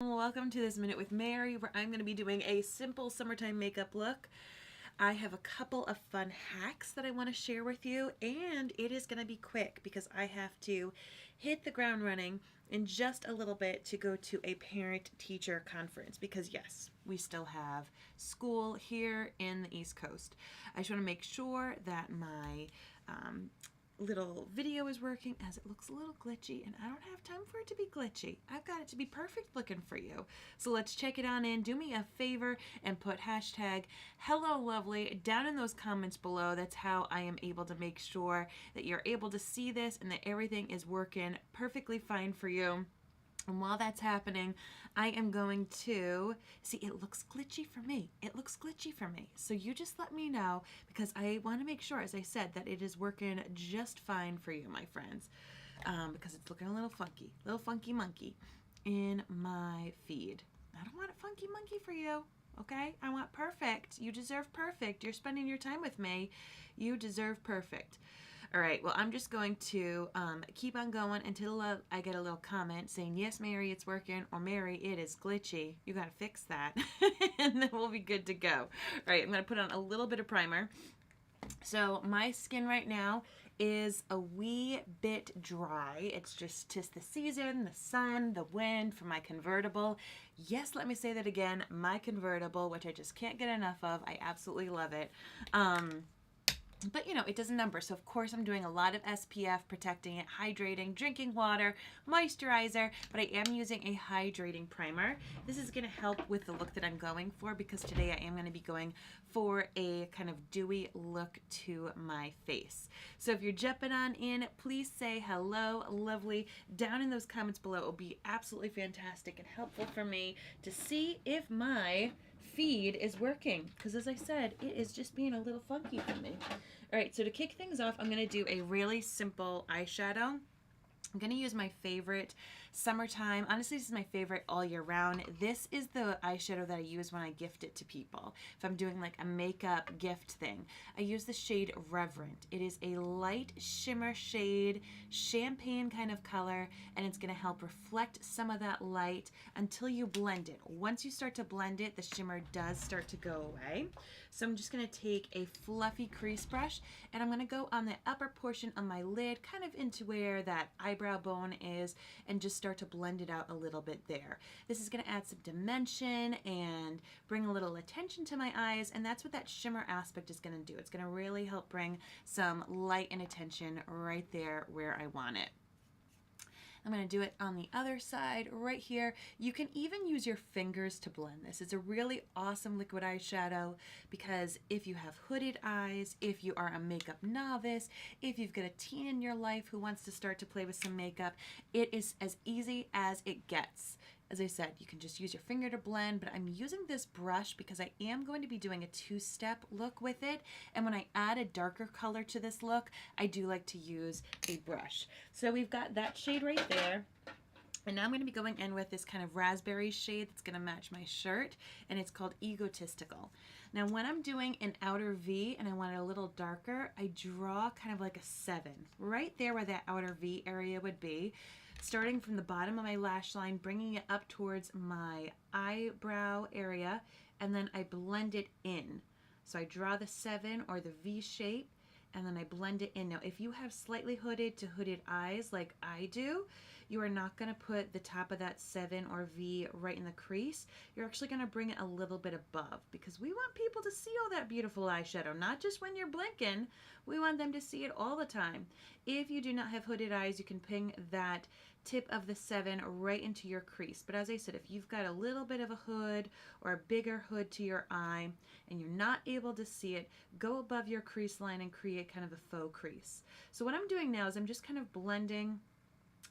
Welcome to this Minute with Mary, where I'm going to be doing a simple summertime makeup look. I have a couple of fun hacks that I want to share with you, and it is going to be quick because I have to hit the ground running in just a little bit to go to a parent-teacher conference because, yes, we still have school here in the East Coast. I just want to make sure that my little video is working, as it looks a little glitchy, and I don't have time for it to be glitchy. I've got it to be perfect looking for you. So let's check it on in. Do me a favor and put hashtag hello lovely down in those comments below. That's how I am able to make sure that you're able to see this and that everything is working perfectly fine for you. And while that's happening, I am going to, see, it looks glitchy for me. It looks glitchy for me. So you just let me know because I want to make sure, as I said, that it is working just fine for you, my friends, because it's looking a little funky monkey in my feed. I don't want it funky monkey for you. Okay? I want perfect. You deserve perfect. You're spending your time with me. You deserve perfect. All right, well, I'm just going to keep on going until I get a little comment saying, yes, Mary, it's working, or Mary, it is glitchy. You got to fix that, and then we'll be good to go. All right, I'm going to put on a little bit of primer. So my skin right now is a wee bit dry. It's just the season, the sun, the wind for my convertible. Yes, let me say that again, my convertible, which I just can't get enough of. I absolutely love it. But, you know, it does a number. So, of course, I'm doing a lot of SPF, protecting it, hydrating, drinking water, moisturizer, but I am using a hydrating primer. This is going to help with the look that I'm going for because today I am going to be going for a kind of dewy look to my face. So if you're jumping on in, please say hello, lovely, down in those comments below. It will be absolutely fantastic and helpful for me to see if my feed is working because, as I said, it is just being a little funky for me. All right, so to kick things off, I'm going to do a really simple eyeshadow. I'm going to use my favorite summertime. Honestly, this is my favorite all year round. This is the eyeshadow that I use when I gift it to people. If I'm doing like a makeup gift thing, I use the shade Reverent. It is a light shimmer shade, champagne kind of color, and it's going to help reflect some of that light until you blend it. Once you start to blend it, the shimmer does start to go away. So I'm just going to take a fluffy crease brush, and I'm going to go on the upper portion of my lid, kind of into where that eyebrow bone is, and just start to blend it out a little bit there. This is going to add some dimension and bring a little attention to my eyes, and that's what that shimmer aspect is going to do. It's going to really help bring some light and attention right there where I want it. I'm going to do it on the other side right here. You can even use your fingers to blend this. It's a really awesome liquid eyeshadow because if you have hooded eyes, if you are a makeup novice, if you've got a teen in your life who wants to start to play with some makeup, it is as easy as it gets. As I said, you can just use your finger to blend, but I'm using this brush because I am going to be doing a two-step look with it. And when I add a darker color to this look, I do like to use a brush. So we've got that shade right there. And now I'm going to be going in with this kind of raspberry shade that's going to match my shirt, and it's called Egotistical. Now when I'm doing an outer V and I want it a little darker, I draw kind of like a 7 right there where that outer V area would be, starting from the bottom of my lash line, bringing it up towards my eyebrow area, and then I blend it in. So I draw the 7 or the V shape, and then I blend it in. Now, if you have slightly hooded to hooded eyes like I do, you are not going to put the top of that 7 or V right in the crease. You're actually going to bring it a little bit above because we want people to see all that beautiful eyeshadow, not just when you're blinking. We want them to see it all the time. If you do not have hooded eyes, you can ping that tip of the 7 right into your crease. But as I said, if you've got a little bit of a hood or a bigger hood to your eye and you're not able to see it, go above your crease line and create kind of a faux crease. So what I'm doing now is I'm just kind of blending,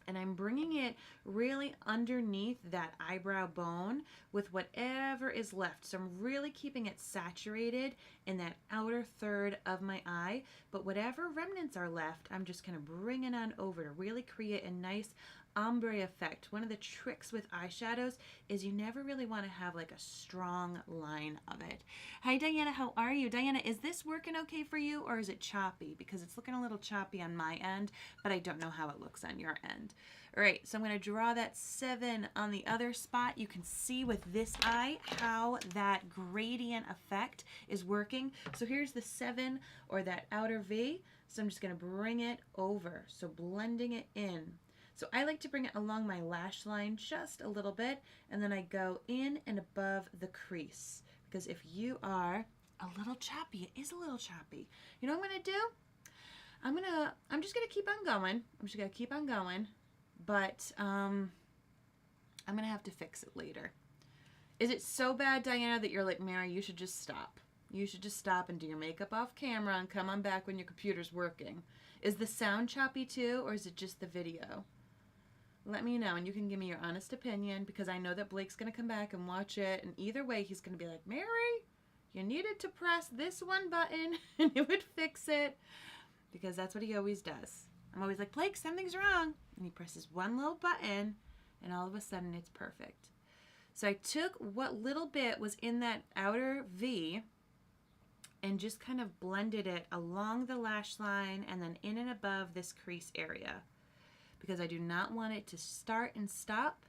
and I'm bringing it really underneath that eyebrow bone with whatever is left. So I'm really keeping it saturated in that outer third of my eye, but whatever remnants are left, I'm just kind of bringing on over to really create a nice ombre effect. One of the tricks with eyeshadows is you never really want to have like a strong line of it. Hi Diana, how are you? Diana, is this working okay for you or is it choppy? Because it's looking a little choppy on my end, but I don't know how it looks on your end. All right, so I'm going to draw that 7 on the other spot. You can see with this eye how that gradient effect is working. So here's the 7 or that outer V. So I'm just going to bring it over. So blending it in. So I like to bring it along my lash line just a little bit, and then I go in and above the crease. Because if you are a little choppy, it is a little choppy. You know what I'm going to do? I'm just going to keep on going. I'm just going to keep on going. But I'm going to have to fix it later. Is it so bad, Diana, that you're like, Mary, you should just stop? You should just stop and do your makeup off camera and come on back when your computer's working. Is the sound choppy too, or is it just the video? Let me know, and you can give me your honest opinion, because I know that Blake's going to come back and watch it, and either way, he's going to be like, Mary, you needed to press this one button, and it would fix it, because that's what he always does. I'm always like, Blake, something's wrong. And he presses one little button, and all of a sudden it's perfect. So I took what little bit was in that outer V and just kind of blended it along the lash line and then in and above this crease area, because I do not want it to start and stop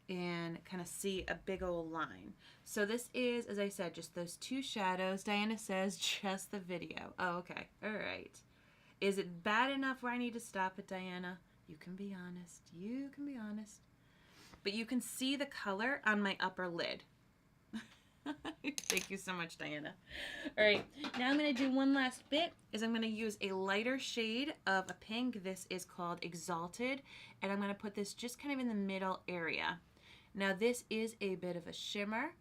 and kind of see a big old line. So this is, as I said, just those 2 shadows. Diana says just the video. Oh, okay. All right. Is it bad enough where I need to stop it, Diana? You can be honest. You can be honest. But you can see the color on my upper lid. Thank you so much, Diana. All right, now I'm going to do one last bit. I'm going to use a lighter shade of a pink. This is called Exalted, and I'm going to put this just kind of in the middle area. Now, this is a bit of a shimmer,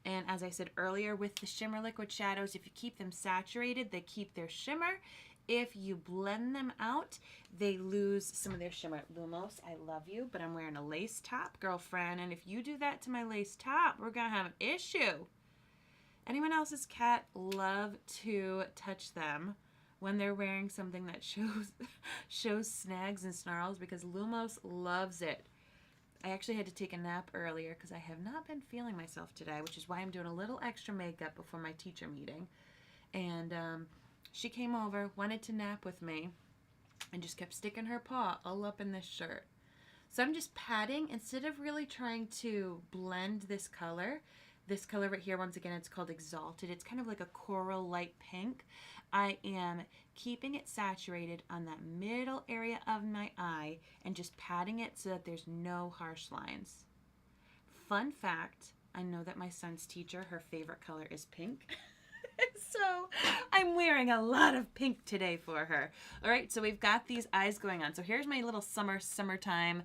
and as I said earlier, with the shimmer liquid shadows, if you keep them saturated, they keep their shimmer. If you blend them out, they lose some of their shimmer. Lumos, I love you, but I'm wearing a lace top, girlfriend, and if you do that to my lace top, we're going to have an issue. Anyone else's cat love to touch them when they're wearing something that shows snags and snarls? Because Lumos loves it. I actually had to take a nap earlier because I have not been feeling myself today, which is why I'm doing a little extra makeup before my teacher meeting. And she came over, wanted to nap with me, and just kept sticking her paw all up in this shirt. So I'm just patting, instead of really trying to blend this color right here, once again, it's called Exalted. It's kind of like a coral light pink. I am keeping it saturated on that middle area of my eye and just patting it so that there's no harsh lines. Fun fact, I know that my son's teacher, her favorite color is pink. So I'm wearing a lot of pink today for her. All right, so we've got these eyes going on. So here's my little summertime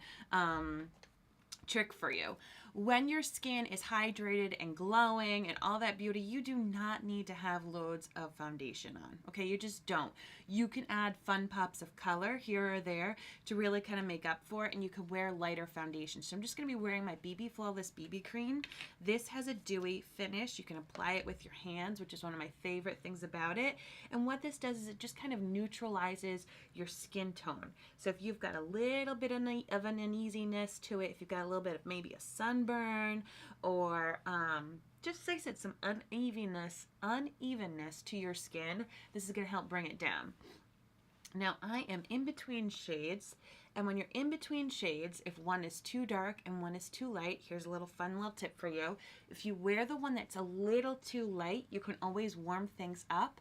trick for you. When your skin is hydrated and glowing and all that beauty, you do not need to have loads of foundation on. Okay, you just don't. You can add fun pops of color here or there to really kind of make up for it, and you can wear lighter foundation. So I'm just going to be wearing my BB Flawless BB Cream. This has a dewy finish. You can apply it with your hands, which is one of my favorite things about it. And what this does is it just kind of neutralizes your skin tone. So if you've got a little bit of an uneasiness to it, if you've got a little bit of maybe a sunburn or just like I said, some unevenness to your skin, this is going to help bring it down. Now I am in between shades, and when you're in between shades, if one is too dark and one is too light, here's a fun little tip for you. If you wear the one that's a little too light, you can always warm things up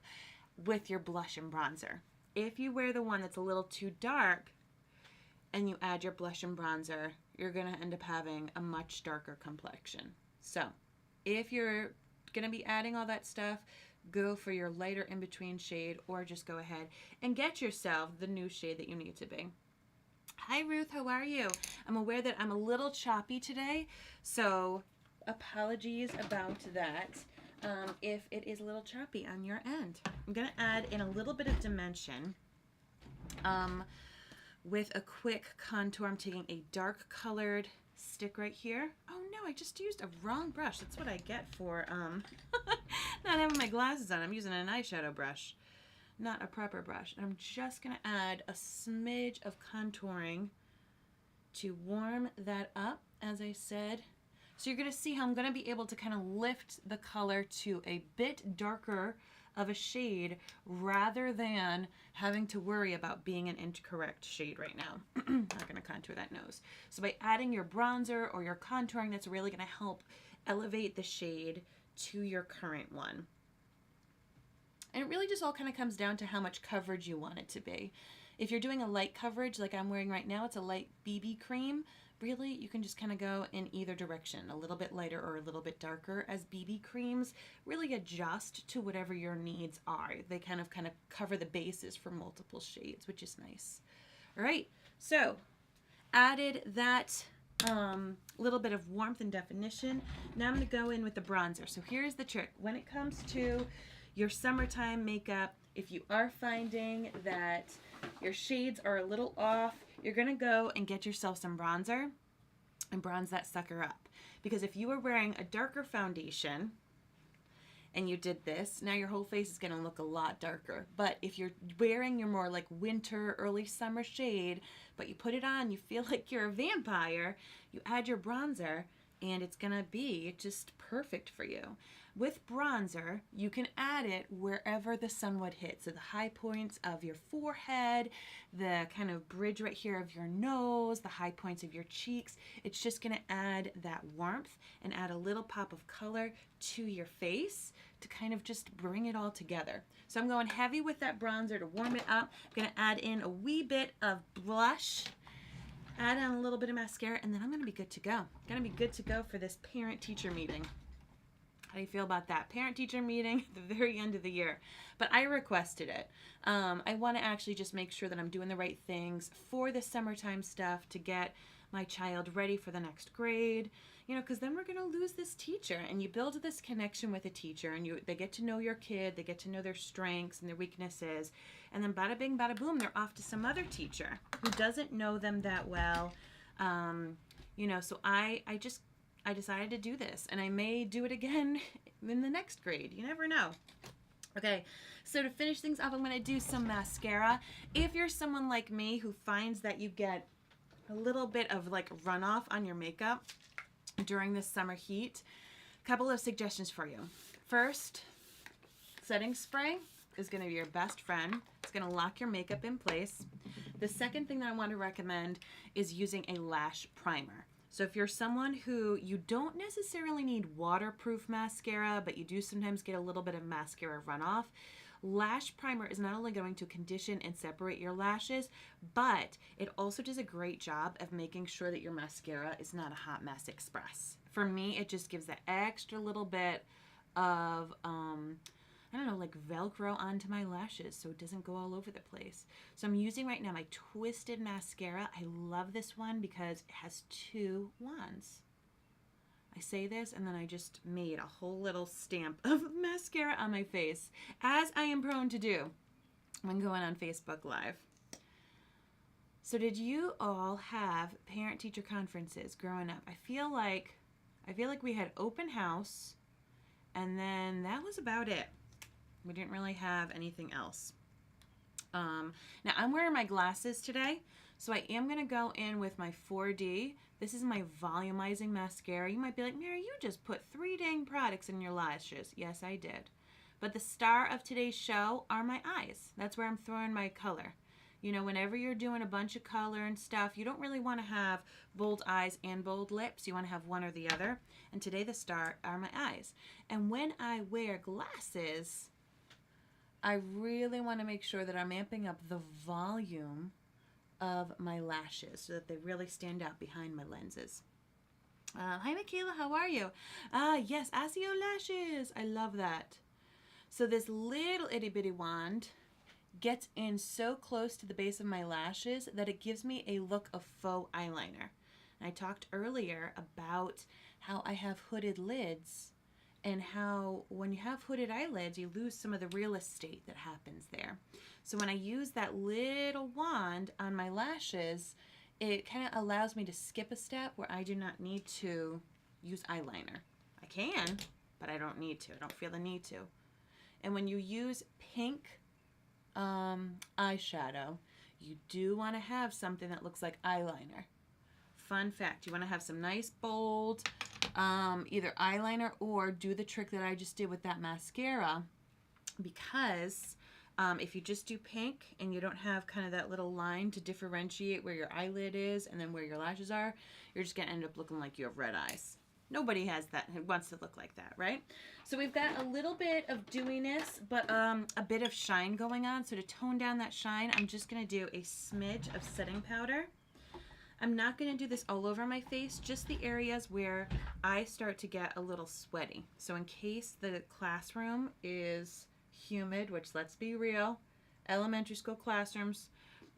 with your blush and bronzer. If you wear the one that's a little too dark and you add your blush and bronzer, you're going to end up having a much darker complexion. So if you're going to be adding all that stuff, go for your lighter in-between shade, or just go ahead and get yourself the new shade that you need to be. Hi Ruth, how are you? I'm aware that I'm a little choppy today, so apologies about that if it is a little choppy on your end. I'm going to add in a little bit of dimension with a quick contour. I'm taking a dark colored stick right here. Oh no, I just used a wrong brush. That's what I get for not having my glasses on. I'm using an eyeshadow brush, not a proper brush. And I'm just going to add a smidge of contouring to warm that up, as I said. So you're going to see how I'm going to be able to kind of lift the color to a bit darker of a shade rather than having to worry about being an incorrect shade right now. I'm not going to contour that nose. So by adding your bronzer or your contouring, that's really going to help elevate the shade to your current one. And it really just all kind of comes down to how much coverage you want it to be. If you're doing a light coverage like I'm wearing right now, it's a light BB cream. Really, you can just kind of go in either direction, a little bit lighter or a little bit darker, as BB creams really adjust to whatever your needs are. They kind of cover the bases for multiple shades, which is nice. All right, so added that little bit of warmth and definition. Now I'm going to go in with the bronzer. So here's the trick. When it comes to your summertime makeup, if you are finding that your shades are a little off, you're going to go and get yourself some bronzer and bronze that sucker up. Because if you were wearing a darker foundation and you did this, now your whole face is going to look a lot darker. But if you're wearing your more like winter, early summer shade, but you put it on, you feel like you're a vampire, you add your bronzer, and it's going to be just perfect for you. With bronzer, you can add it wherever the sun would hit. So the high points of your forehead, the kind of bridge right here of your nose, the high points of your cheeks. It's just going to add that warmth and add a little pop of color to your face to kind of just bring it all together. So I'm going heavy with that bronzer to warm it up. I'm going to add in a wee bit of blush, add in a little bit of mascara, and then I'm going to be good to go. Going to be good to go for this parent-teacher meeting. How do you feel about that? Parent-teacher meeting at the very end of the year. But I requested it. I want to actually just make sure that I'm doing the right things for the summertime stuff to get my child ready for the next grade. You know, because then we're going to lose this teacher. And you build this connection with a teacher, and they get to know your kid. They get to know their strengths and their weaknesses. And then bada bing, bada boom, they're off to some other teacher who doesn't know them that well. You know, so I decided to do this, and I may do it again in the next grade. You never know. Okay, so to finish things off, I'm going to do some mascara. If you're someone like me who finds that you get a little bit of like runoff on your makeup during this summer heat, a couple of suggestions for you. First, setting spray is going to be your best friend. It's going to lock your makeup in place. The second thing that I want to recommend is using a lash primer. So if you're someone who you don't necessarily need waterproof mascara, but you do sometimes get a little bit of mascara runoff, Lash Primer is not only going to condition and separate your lashes, but it also does a great job of making sure that your mascara is not a hot mess express. For me, it just gives that extra little bit of, I don't know, like Velcro onto my lashes so it doesn't go all over the place. So I'm using right now my Twisted Mascara. I love this one because it has two wands. I say this and then I just made a whole little stamp of mascara on my face, as I am prone to do when going on Facebook Live. So did you all have parent-teacher conferences growing up? I feel like we had open house, and then that was about it. We didn't really have anything else. Now I'm wearing my glasses today, so I am going to go in with my 4D. This is my volumizing mascara. You might be like, Mary, you just put 3 dang products in your lashes. Yes, I did. But the star of today's show are my eyes. That's where I'm throwing my color. You know, whenever you're doing a bunch of color and stuff, you don't really want to have bold eyes and bold lips. You want to have one or the other. And today the star are my eyes. And when I wear glasses, I really want to make sure that I'm amping up the volume of my lashes so that they really stand out behind my lenses. Hi, Michaela, how are you? Yes, I see your lashes. I love that. So this little itty bitty wand gets in so close to the base of my lashes that it gives me a look of faux eyeliner. And I talked earlier about how I have hooded lids, and how when you have hooded eyelids, you lose some of the real estate that happens there. So when I use that little wand on my lashes, it kind of allows me to skip a step where I do not need to use eyeliner. I can, but I don't need to. I don't feel the need to. And when you use pink eyeshadow, you do want to have something that looks like eyeliner. fun fact. You want to have some nice, bold, either eyeliner or do the trick that I just did with that mascara, because if you just do pink and you don't have kind of that little line to differentiate where your eyelid is and then where your lashes are, you're just going to end up looking like you have red eyes. Nobody has that, wants to look like that, right? So we've got a little bit of dewiness, but a bit of shine going on. So to tone down that shine, I'm just going to do a smidge of setting powder. I'm not going to do this all over my face, just the areas where I start to get a little sweaty. So in case the classroom is humid, which, let's be real, elementary school classrooms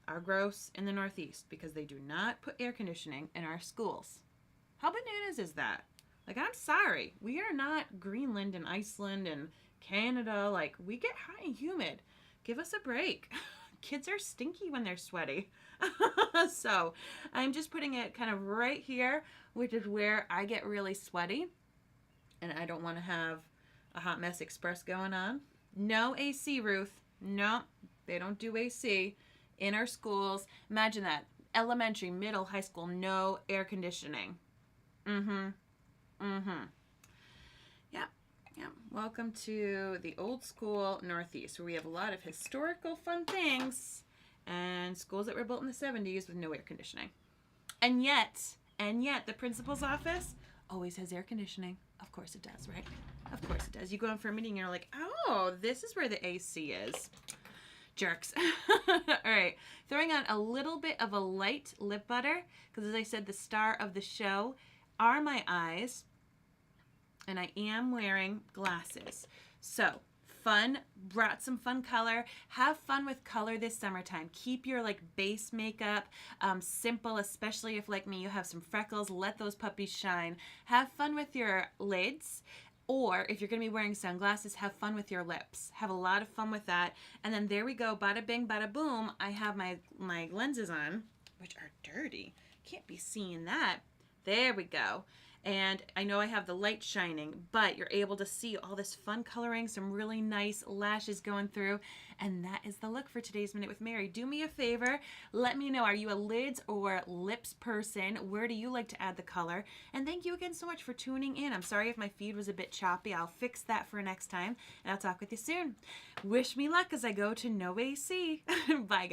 are gross in the Northeast because they do not put air conditioning in our schools. How bananas is that? Like, I'm sorry. We are not Greenland and Iceland and Canada. Like, we get hot and humid. Give us a break. Kids are stinky when they're sweaty. So I'm just putting it kind of right here, which is where I get really sweaty. And I don't want to have a hot mess express going on. No AC, Ruth. No, they don't do AC in our schools. Imagine that. Elementary, middle, high school, no air conditioning. Yeah. Welcome to the old school Northeast, where we have a lot of historical fun things and schools that were built in the 70s with no air conditioning. And yet, the principal's office always has air conditioning. Of course it does, right? Of course it does. You go in for a meeting and you're like, oh, this is where the AC is. Jerks. All right, throwing on a little bit of a light lip butter, because as I said, the star of the show are my eyes, and I am wearing glasses. So fun, brought some fun color. Have fun with color this summertime. Keep your like base makeup simple, especially if like me you have some freckles. Let those puppies shine. Have fun with your lids. Or if you're going to be wearing sunglasses, have fun with your lips. Have a lot of fun with that. And then there we go, bada bing, bada boom. I have my lenses on, which are dirty. Can't be seeing that. There we go. And I know I have the light shining, but you're able to see all this fun coloring, some really nice lashes going through. And that is the look for today's Minute with Mary. Do me a favor. Let me know, are you a lids or lips person? Where do you like to add the color? And thank you again so much for tuning in. I'm sorry if my feed was a bit choppy. I'll fix that for next time. And I'll talk with you soon. Wish me luck as I go to no AC. Bye, guys.